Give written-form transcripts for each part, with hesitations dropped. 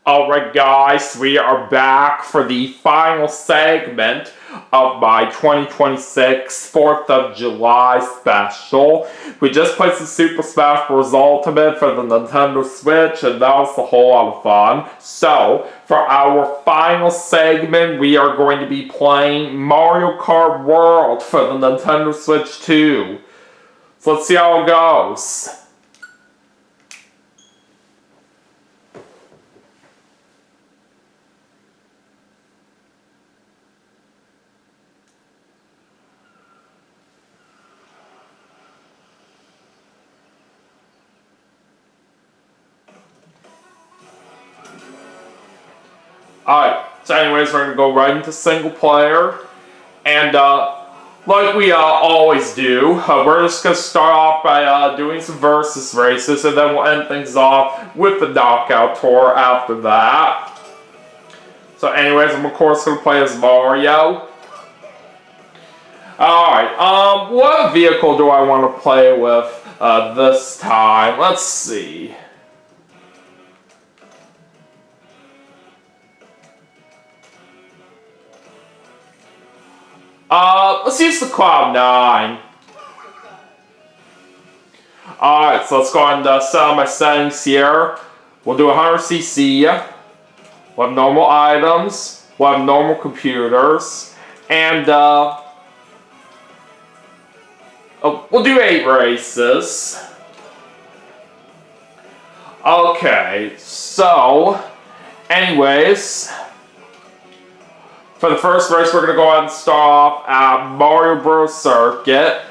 Alright guys, we are back for the final segment of my 2026 4th of July special. We just played some Super Smash Bros. Ultimate for the Nintendo Switch, and that was a whole lot of fun. So, for our final segment, we are going to be playing Mario Kart World for the Nintendo Switch 2. So let's see how it goes. Alright, so anyways, we're going to go right into single player, and like we always do, we're just going to start off by doing some versus races, and then we'll end things off with the knockout tour after that. So anyways, I'm of course going to play as Mario. Alright, what vehicle do I want to play with this time? Let's see. Let's use the Cloud9. Alright, so let's go ahead and set up my settings here. We'll do 100cc. We'll have normal items. We'll have normal computers. And, we'll do 8 races. Okay, so, anyways, for the first race, we're going to go ahead and start off at Mario Bros. Circuit.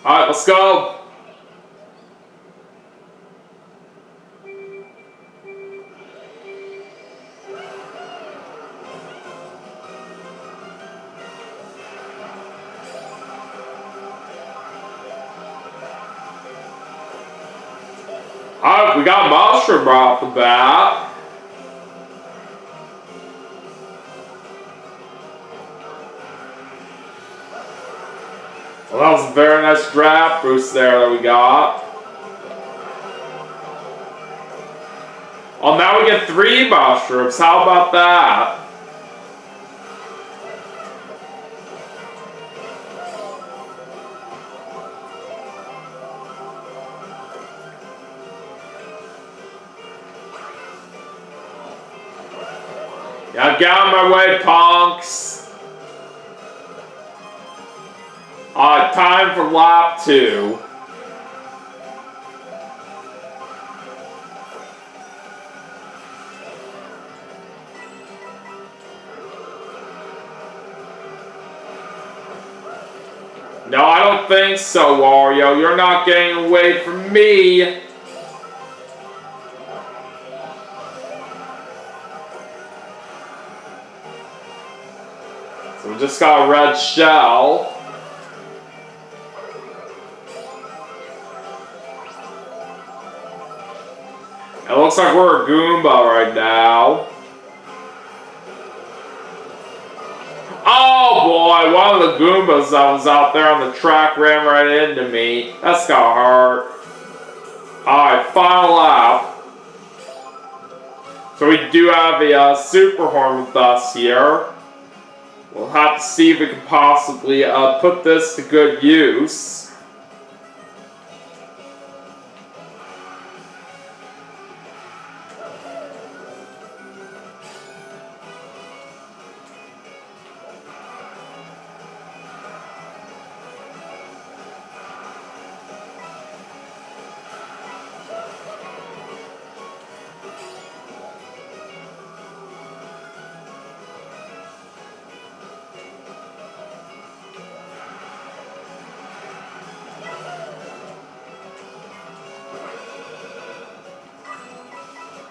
Alright, let's go! Alright, we got Mushroom right off the bat. Well, that was a very nice draft boost there that we got. Oh, now we get 3 mushrooms. How about that? Yeah, get out of my way, punks. Time for lap 2. No, I don't think so, Wario. You're not getting away from me. So we just got a red shell. It looks like we're a Goomba right now. Oh boy, one of the Goombas that was out there on the track ran right into me. That's gotta hurt. Alright, final lap. So we do have a Super Horn with us here. We'll have to see if we can possibly put this to good use.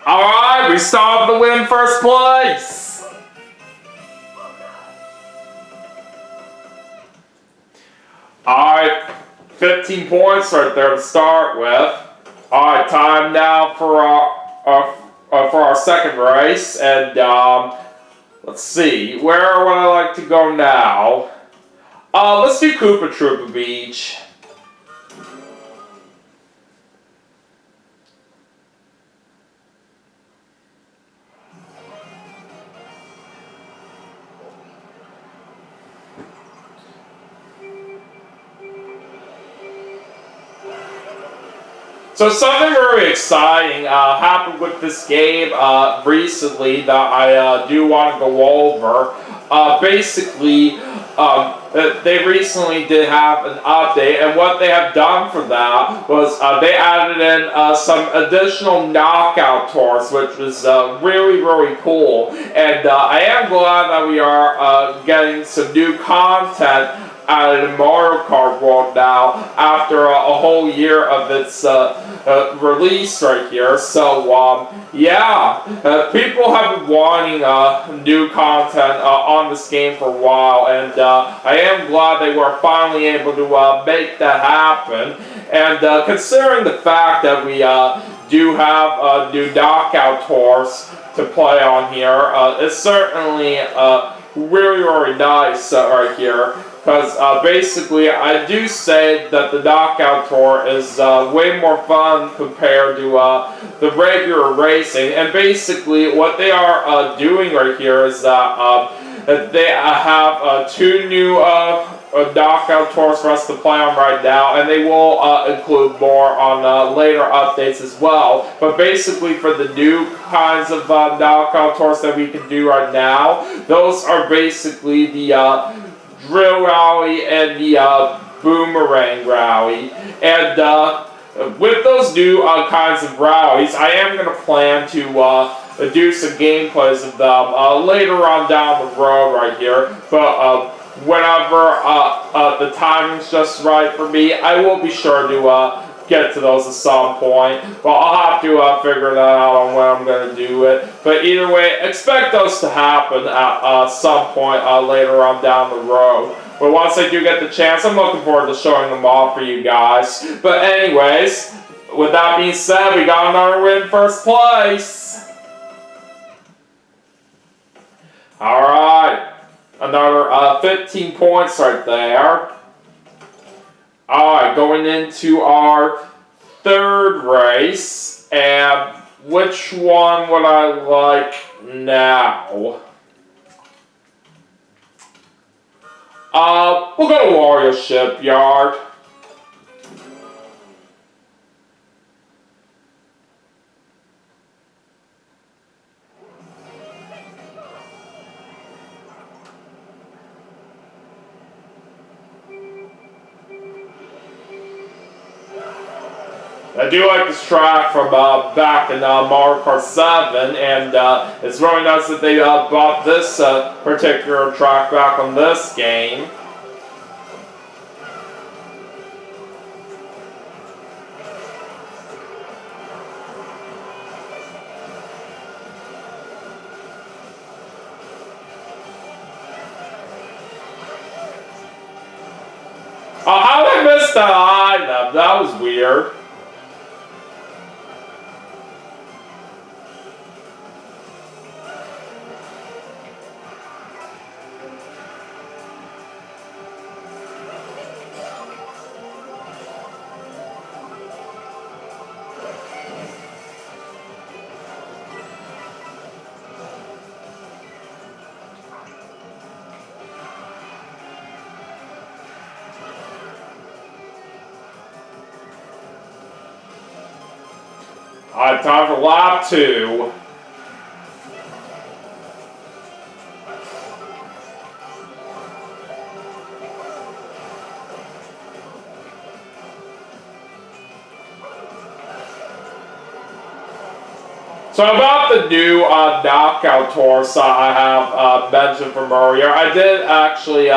Alright, we start to win first place! Alright, 15 points right there to start with. Alright, time now for our second race, and let's see, where would I like to go now? Let's do Koopa Troopa Beach. So something very exciting happened with this game recently that I do want to go over. Basically, they recently did have an update, and what they have done for that was they added in some additional knockout tours, which was really, really cool. And I am glad that we are getting some new content out of Mario Kart World now after a whole year of its release right here. So yeah, people have been wanting new content on this game for a while, and I am glad they were finally able to make that happen. And considering the fact that we do have new knockout tours to play on here, it's certainly really, really nice right here. Because basically, I do say that the knockout tour is way more fun compared to the regular racing. And basically, what they are doing right here is that they have two new knockout tours for us to play on right now, and they will include more on later updates as well. But basically, for the new kinds of knockout tours that we can do right now, those are basically the Drill Rally and the Boomerang Rally. And with those new kinds of rallies, I am going to plan to do some gameplays of them later on down the road right here. But whenever the timing's just right for me, I will be sure to get to those at some point. But I'll have to figure that out on when I'm going to do it. But either way, expect those to happen at some point later on down the road. But once I do get the chance, I'm looking forward to showing them off for you guys. But anyways, with that being said, we got another win in first place. Alright, another 15 points right there. Alright, going into our third race, and which one would I like now? We'll go to Wario Shipyard. I do like this track from back in Mario Kart 7, and it's really nice that they bought this particular track back on this game. Oh, how did I miss that item? That was weird. Alright, time for lap 2. So about the new knockout tours I have mentioned from earlier, I did actually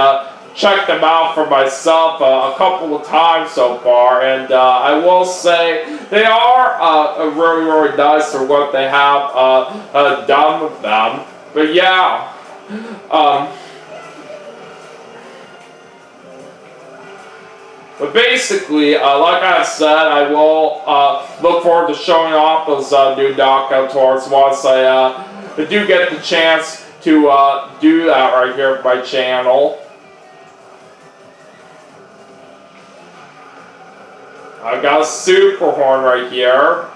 check them out for myself a couple of times so far, and I will say they are really, really nice for what they have done with them. But yeah, but basically, like I said, I will look forward to showing off those new knockout tours once I do get the chance to do that right here for my channel. I've got a super horn right here.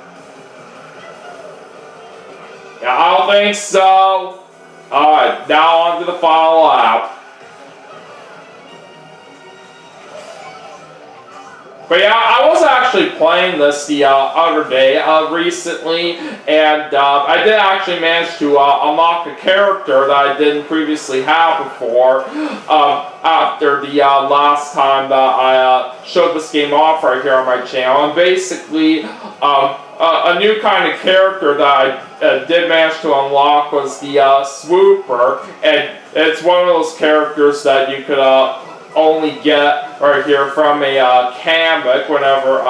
Yeah, I don't think so. Alright, now on to the final lap. But yeah, I was actually playing this the other day, recently, and I did actually manage to unlock a character that I didn't previously have before, after the last time that I showed this game off right here on my channel. And basically, a new kind of character that I did manage to unlock was the Swooper, and it's one of those characters that you could only get right here from a Kamek whenever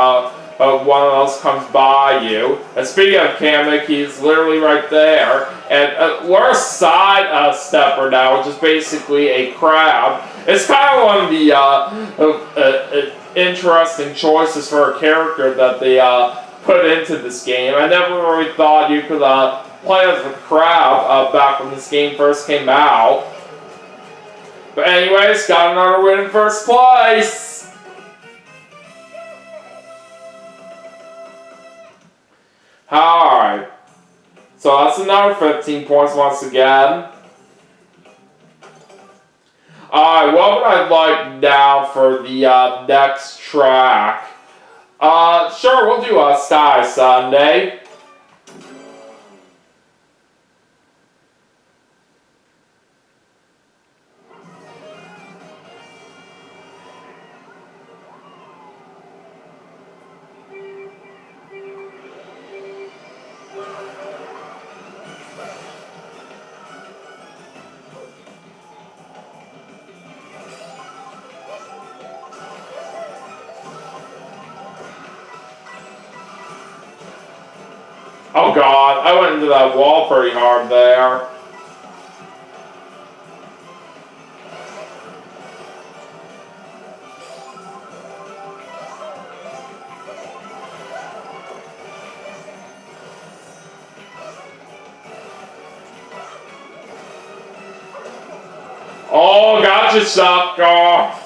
one of those comes by you. And speaking of Kamek, he's literally right there. And we're a side stepper now, which is basically a crab. It's kind of one of the interesting choices for a character that they put into this game. I never really thought you could play as a crab back when this game first came out. But anyways, got another win in first place! Alright. So that's another 15 points once again. Alright, what would I like now for the next track? Sure, we'll do a Sky Sunday. Oh god, I went into that wall pretty hard there. Oh, gotcha, sucker!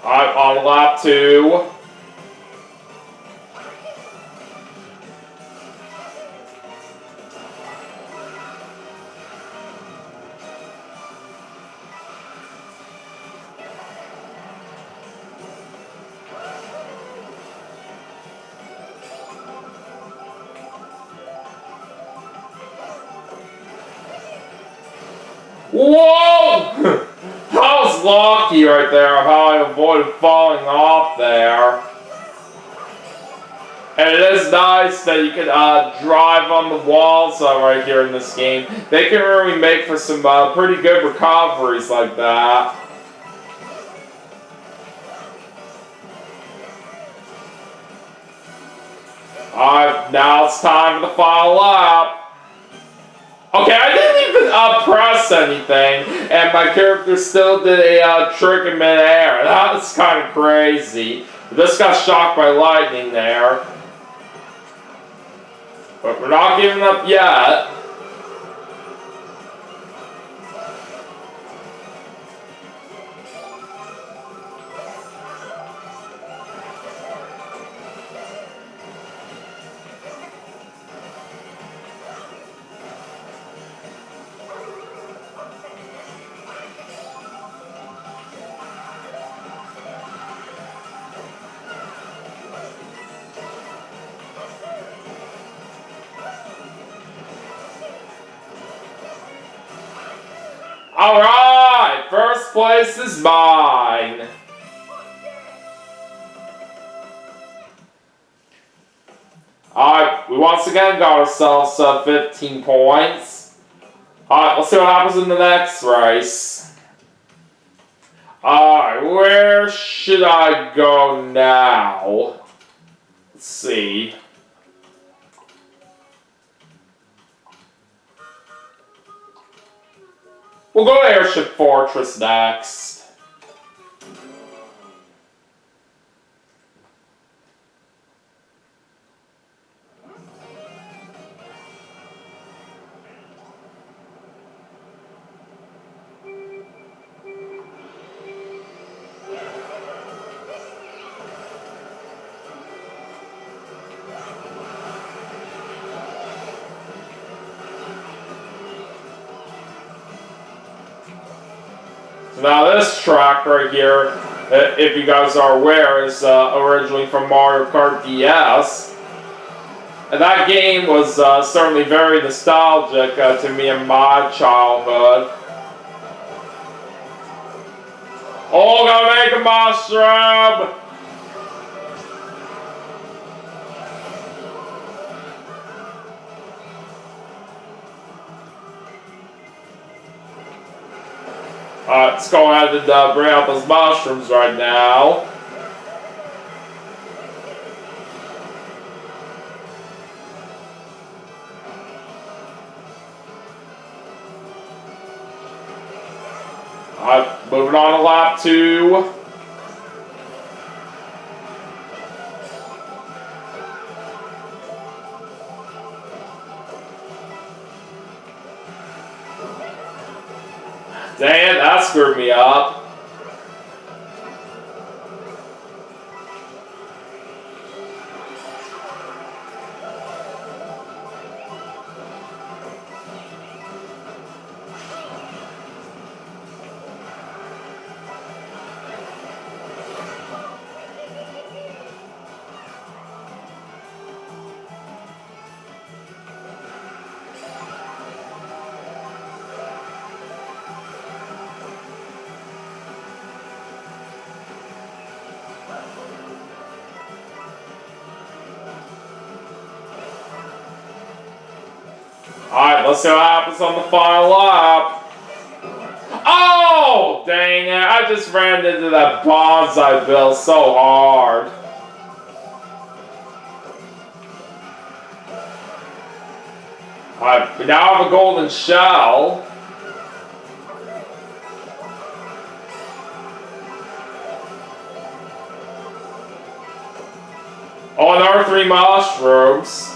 I'm on lap 2. Whoa! That was lucky right there of how I avoided falling off there. And it is nice that you can drive on the walls right here in this game. They can really make for some pretty good recoveries like that. Alright, now it's time for the final lap. Okay, I didn't even press anything, and my character still did a trick in midair. That was kind of crazy. This got shocked by lightning there. But we're not giving up yet. Alright, first place is mine. Alright, we once again got ourselves 15 points. Alright, let's see what happens in the next race. Alright, where should I go now? Let's see. We'll go to Airship Fortress next. Now this track right here, if you guys are aware, is originally from Mario Kart DS. And that game was certainly very nostalgic to me in my childhood. Oh, gotta make a mushroom! Let's go ahead and bring out those mushrooms right now. Moving on to lap 2. Dang it, that screwed me up. Alright, let's see what happens on the final lap. Oh, dang it. I just ran into that bonsai bill so hard. Alright, we now have a golden shell. Oh, and there are 3 mushrooms.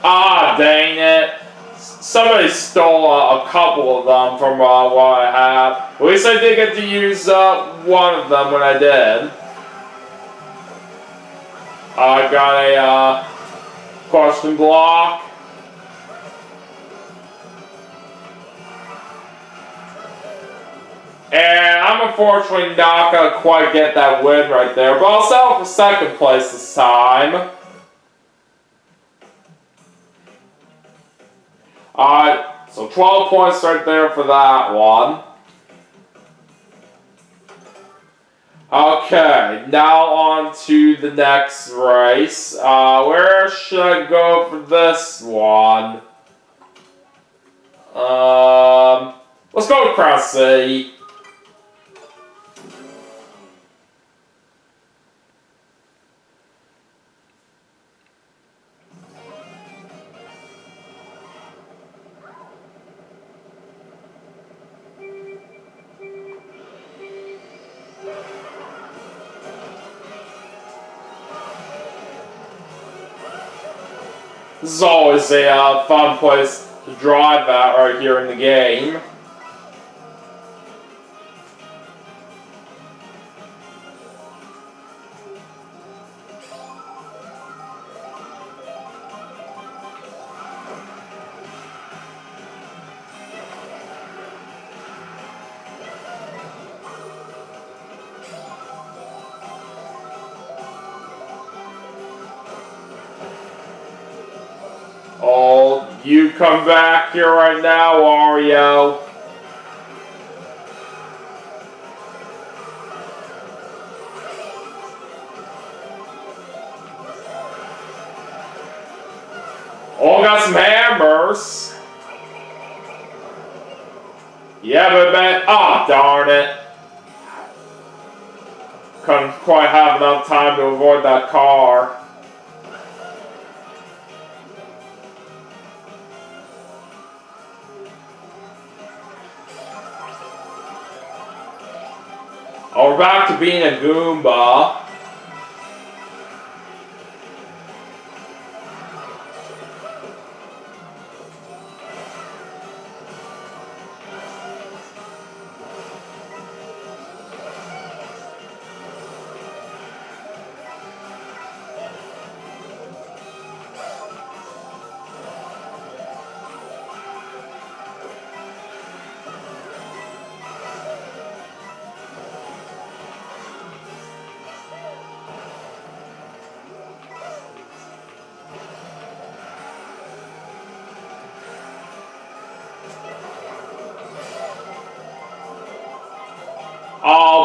Ah, dang it. Somebody stole a couple of them from what I had. At least I did get to use one of them when I did. I got a question block. And I'm unfortunately not going to quite get that win right there, but I'll settle for second place this time. Alright, so 12 points right there for that one. Okay, now on to the next race. Where should I go for this one? Let's go to Crown City. This is always a fun place to drive at right here in the game. Oh, you come back here right now, Wario. Oh, got some hammers. Yeah, but man, oh, darn it. Couldn't quite have enough time to avoid that car. Oh, we're back to being a Goomba.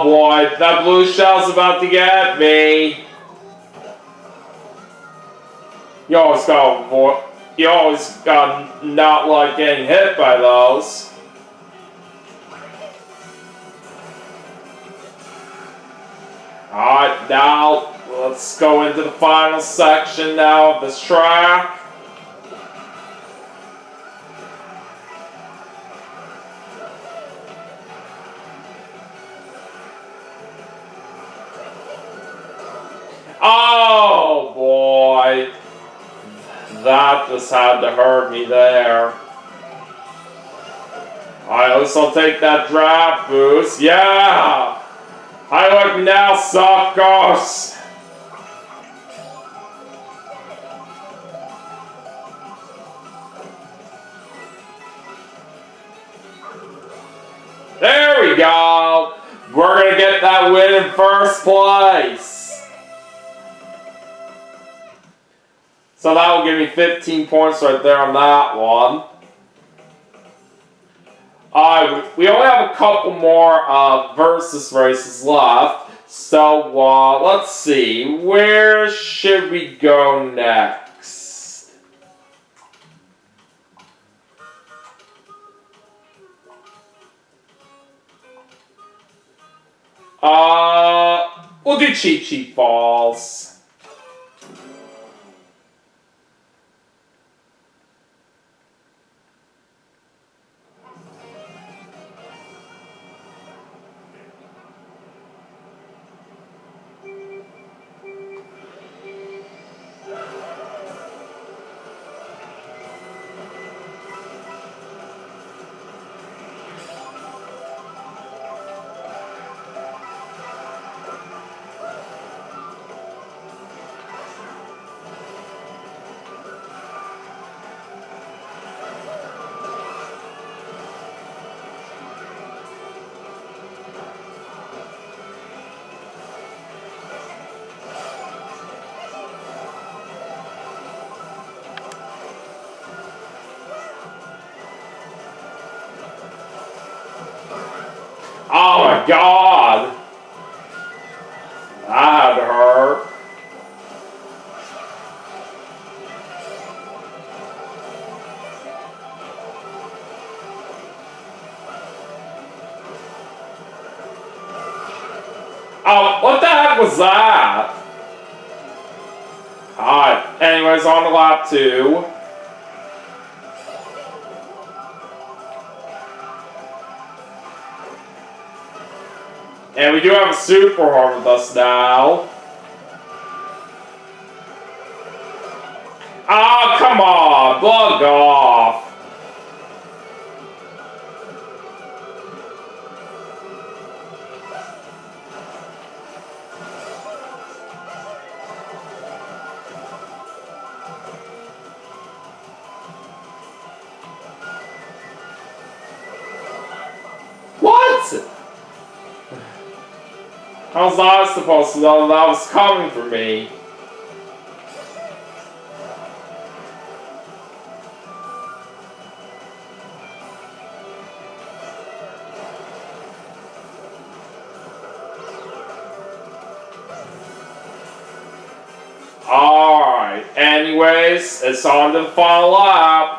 Oh boy, that blue shell's about to get me. You always got not like getting hit by those. Alright, now let's go into the final section now of this track. Oh boy, that just had to hurt me there. Alright, at least I'll take that draft boost. Yeah! I like me now, suckers! There we go! We're gonna get that win in first place! So that will give me 15 points right there on that one. We only have a couple more versus races left. So let's see. Where should we go next? We'll do Cheat Sheet Falls. Oh my god! That hurt. Oh, what the heck was that? Alright, anyways, on to lap 2. And we do have a super hard with us now. Oh, come on, bug off. What? How was I supposed to know that was coming for me? Alright, anyways, it's on to the final lap.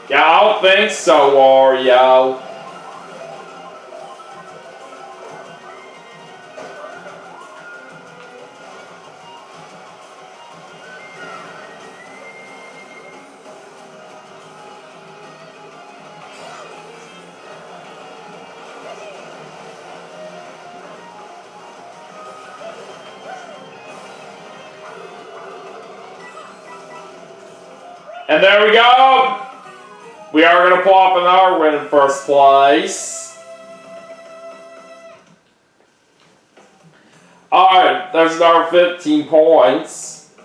Yeah, I don't think so, Wario. And there we go! We are going to pull off another win in first place. Alright, there's another 15 points.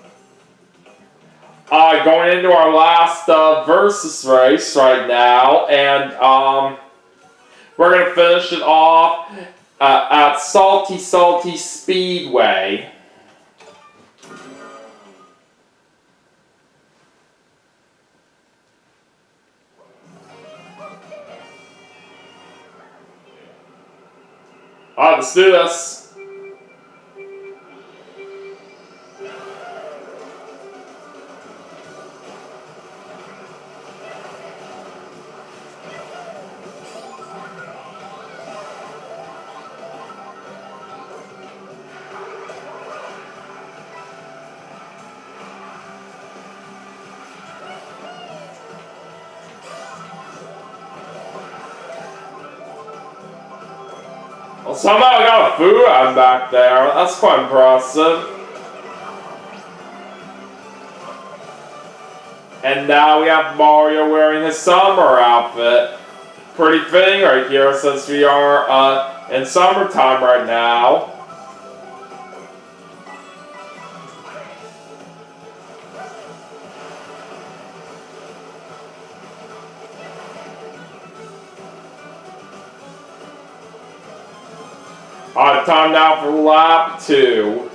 Going into our last versus race right now, and we're going to finish it off at Salty Salty Speedway. Alright, let's do this. Well, somehow I got a food item back there. That's quite impressive. And now we have Mario wearing his summer outfit. Pretty fitting right here since we are in summertime right now. Alright, time now for lap 2.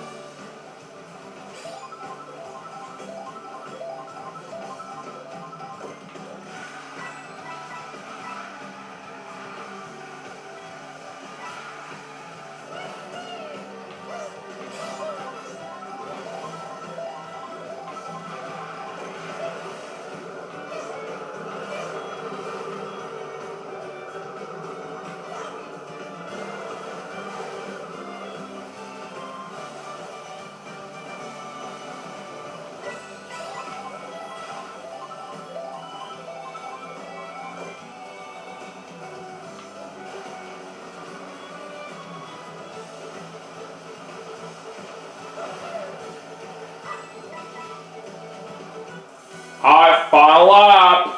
Alright, final lap.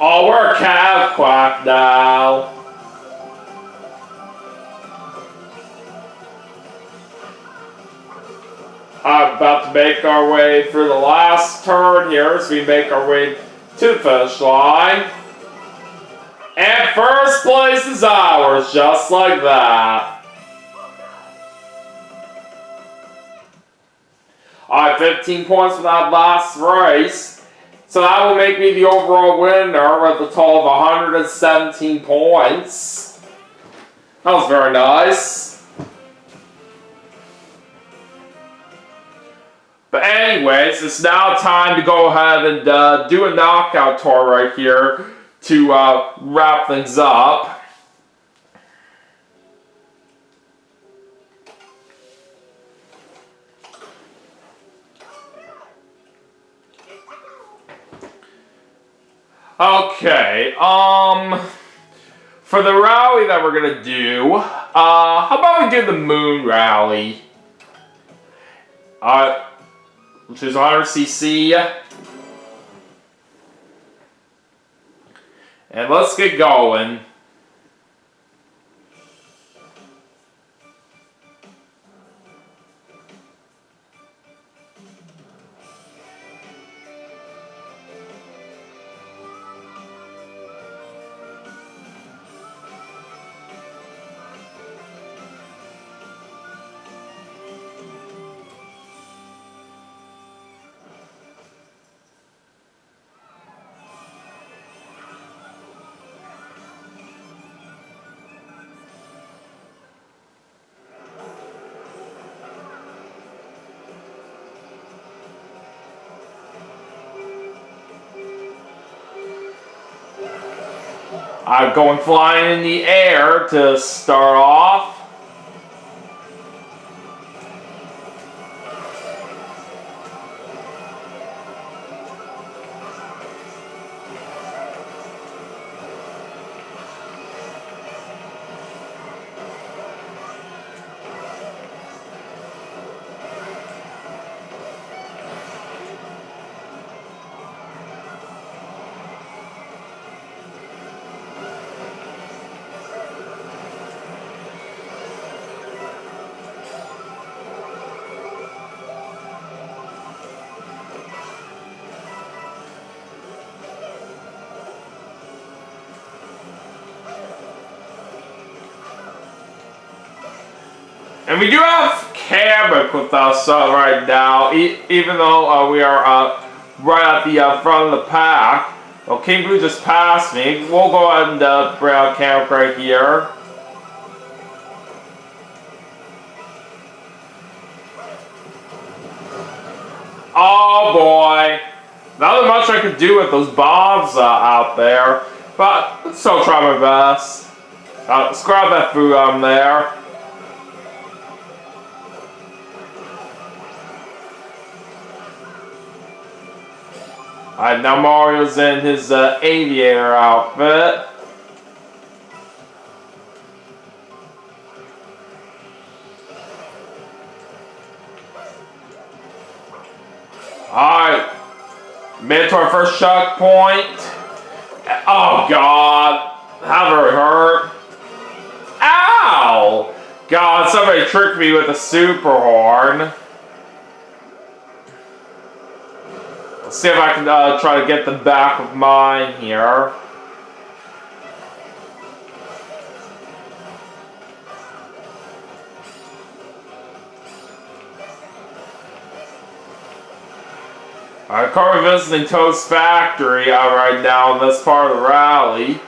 Oh, we're a calf quack now. I'm about to make our way through the last turn here as we make our way to the finish line. And first place is ours, just like that. Alright, 15 points for that last race. So that will make me the overall winner with a total of 117 points. That was very nice. But anyways, it's now time to go ahead and do a knockout tour right here to wrap things up. Okay, for the rally that we're gonna do, how about we do the moon rally? Which is 100cc. And let's get going. I'm going flying in the air to start off. And we do have Kamek with us right now, even though we are right at the front of the pack. Well, King Boo just passed me. We'll go ahead and bring out Kamek right here. Oh boy. Not much I could do with those bombs out there, but I'll still try my best. Let's grab that food on there. Alright, now Mario's in his aviator outfit. Alright, made it to our first checkpoint. Oh god, that really hurt. Ow! God, somebody tricked me with a super horn. Let's see if I can try to get the back of mine here. Alright, currently visiting Toad's factory right now in this part of the rally.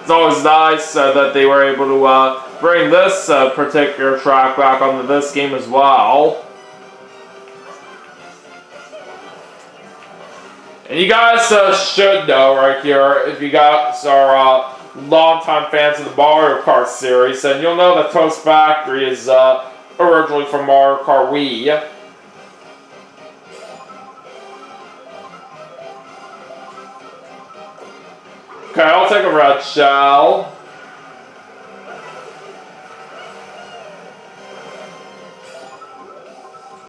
It's always nice that they were able to bring this particular track back onto this game as well. And you guys should know right here, if you guys are longtime fans of the Mario Kart series, and you'll know that Toad's Factory is originally from Mario Kart Wii. Okay, I'll take a red shell.